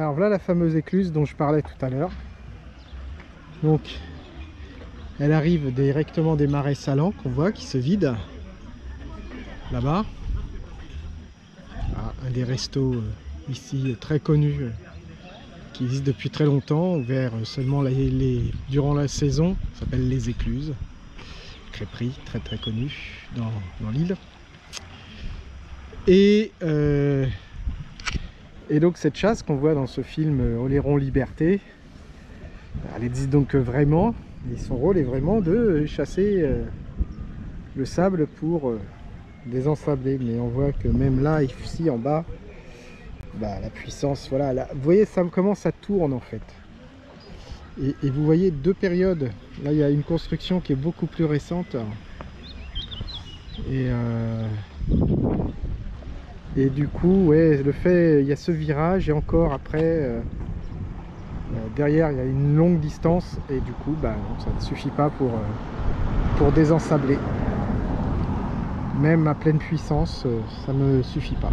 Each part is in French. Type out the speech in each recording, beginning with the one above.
Alors voilà la fameuse écluse dont je parlais tout à l'heure. Donc elle arrive directement des marais salants qu'on voit qui se vident là-bas. Ah, un des restos ici très connu qui existe depuis très longtemps, ouvert seulement durant la saison, s'appelle Les Écluses. Crêperie très connu dans l'île. Et donc cette chasse qu'on voit dans ce film Oléron Liberté, elle existe donc vraiment, et son rôle est vraiment de chasser le sable pour désensabler. Mais on voit que même là, ici en bas, bah, la puissance, voilà, là, vous voyez, ça commence à tourner en fait. Et vous voyez deux périodes. Là, il y a une construction qui est beaucoup plus récente. Et du coup, ouais, il y a ce virage et encore après, derrière, il y a une longue distance et du coup, bah, ça ne suffit pas pour désensabler. Même à pleine puissance, ça ne suffit pas.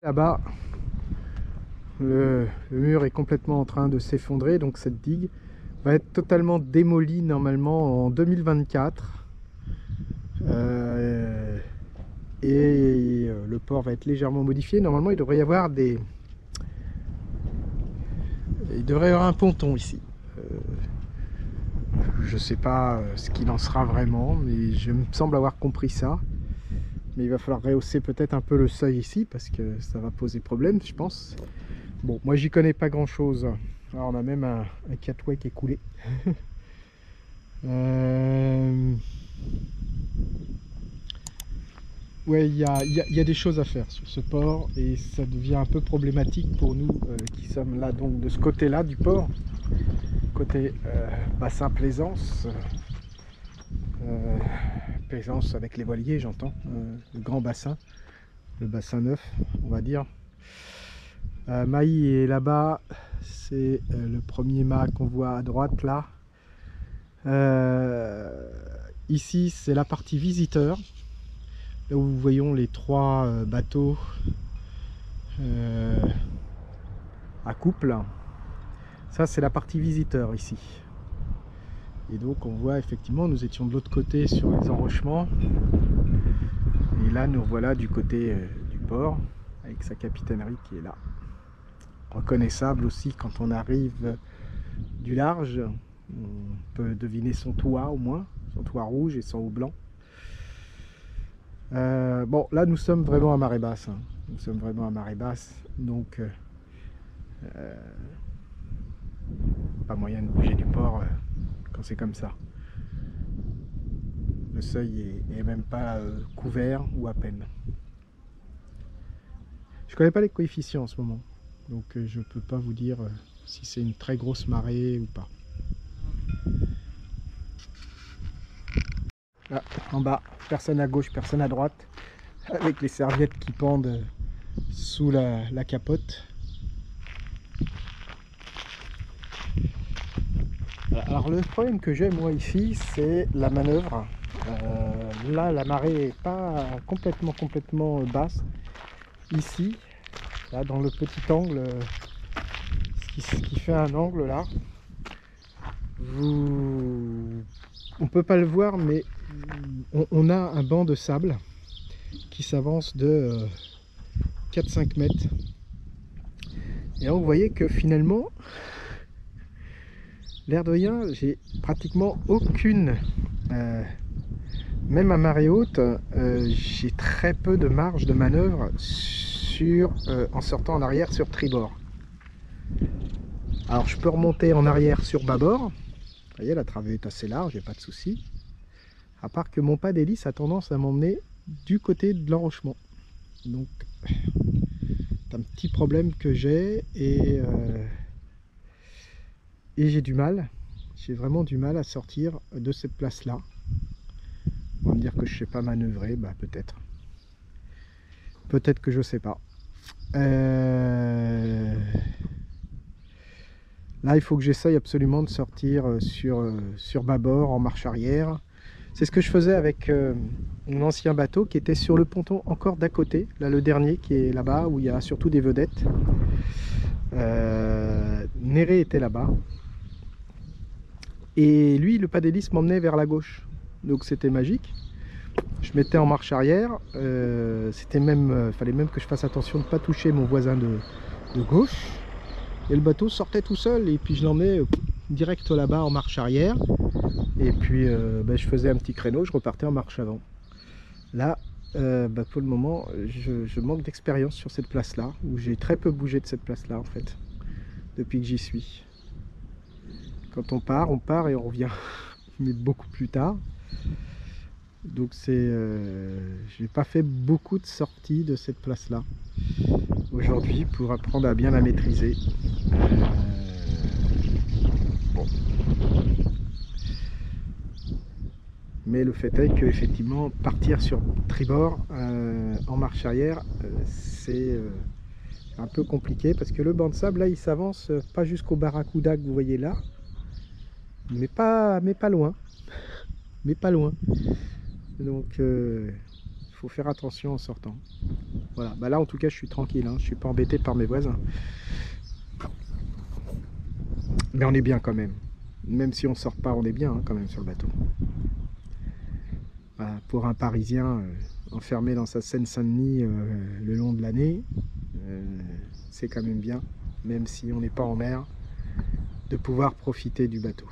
Là-bas, le mur est complètement en train de s'effondrer, donc cette digue va être totalement démolie normalement en 2024. Le port va être légèrement modifié. Normalement, il devrait y avoir un ponton ici. Je ne sais pas ce qu'il en sera vraiment, mais je me semble avoir compris ça. Mais il va falloir rehausser peut-être un peu le seuil ici parce que ça va poser problème, je pense. Bon, moi j'y connais pas grand chose. Alors, on a même un catway qui est coulé. Ouais, il y a des choses à faire sur ce port et ça devient un peu problématique pour nous qui sommes là donc de ce côté-là du port, côté bassin Plaisance. Plaisance avec les voiliers, j'entends, le grand bassin, le bassin neuf, on va dire. Maï est là-bas, c'est le premier mât qu'on voit à droite là. Ici, c'est la partie visiteur, là où nous voyons les trois bateaux à couple. Ça, c'est la partie visiteur ici. Et donc on voit effectivement, nous étions de l'autre côté sur les enrochements. Et là nous voilà du côté du port, avec sa capitainerie qui est là. Reconnaissable aussi quand on arrive du large. On peut deviner son toit au moins, son toit rouge et son haut blanc. Bon, là nous sommes vraiment à marée basse. Hein. Nous sommes vraiment à marée basse, donc pas moyen de bouger du port quand c'est comme ça. Le seuil est même pas couvert ou à peine. Je connais pas les coefficients en ce moment, donc je peux pas vous dire si c'est une très grosse marée ou pas. Là, en bas, personne à gauche, personne à droite, avec les serviettes qui pendent sous la capote. Alors le problème que j'ai moi ici, c'est la manœuvre. Là, la marée est pas complètement basse. Ici, là, dans le petit angle, ce qui fait un angle là, on peut pas le voir, mais on a un banc de sable qui s'avance de 4-5 mètres. Et là, vous voyez que finalement, l'air de rien, j'ai pratiquement aucune, même à marée haute, j'ai très peu de marge de manœuvre en sortant en arrière sur tribord. Alors je peux remonter en arrière sur bâbord. Vous voyez, la travée est assez large, il n'y a pas de souci. À part que mon pas d'hélice a tendance à m'emmener du côté de l'enrochement. Donc c'est un petit problème que j'ai et j'ai du mal. J'ai vraiment du mal à sortir de cette place-là. On va me dire que je ne sais pas manœuvrer, bah peut-être. Peut-être que je ne sais pas. Là, il faut que j'essaye absolument de sortir sur bâbord en marche arrière. C'est ce que je faisais avec mon ancien bateau qui était sur le ponton encore d'à côté, là le dernier qui est là-bas où il y a surtout des vedettes. Néré était là-bas et lui le padélis m'emmenait vers la gauche, donc c'était magique. Je mettais en marche arrière, c'était même, fallait même que je fasse attention de ne pas toucher mon voisin de gauche, et le bateau sortait tout seul et puis je l'emmenais direct là-bas en marche arrière. Et puis je faisais un petit créneau, je repartais en marche avant. Là, pour le moment, je manque d'expérience sur cette place-là, où j'ai très peu bougé de cette place-là en fait, depuis que j'y suis. Quand on part et on revient, mais beaucoup plus tard. Donc je n'ai pas fait beaucoup de sorties de cette place-là aujourd'hui pour apprendre à bien la maîtriser. Bon. Mais le fait est que effectivement partir sur tribord en marche arrière, c'est un peu compliqué parce que le banc de sable là il s'avance pas jusqu'au barracuda que vous voyez là, mais pas loin, mais pas loin. Donc faut faire attention en sortant. Voilà, bah là en tout cas je suis tranquille, hein, je suis pas embêté par mes voisins. Mais on est bien quand même. Même si on sort pas, on est bien hein, quand même sur le bateau. Voilà, pour un Parisien enfermé dans sa Seine-Saint-Denis le long de l'année, c'est quand même bien, même si on n'est pas en mer, de pouvoir profiter du bateau.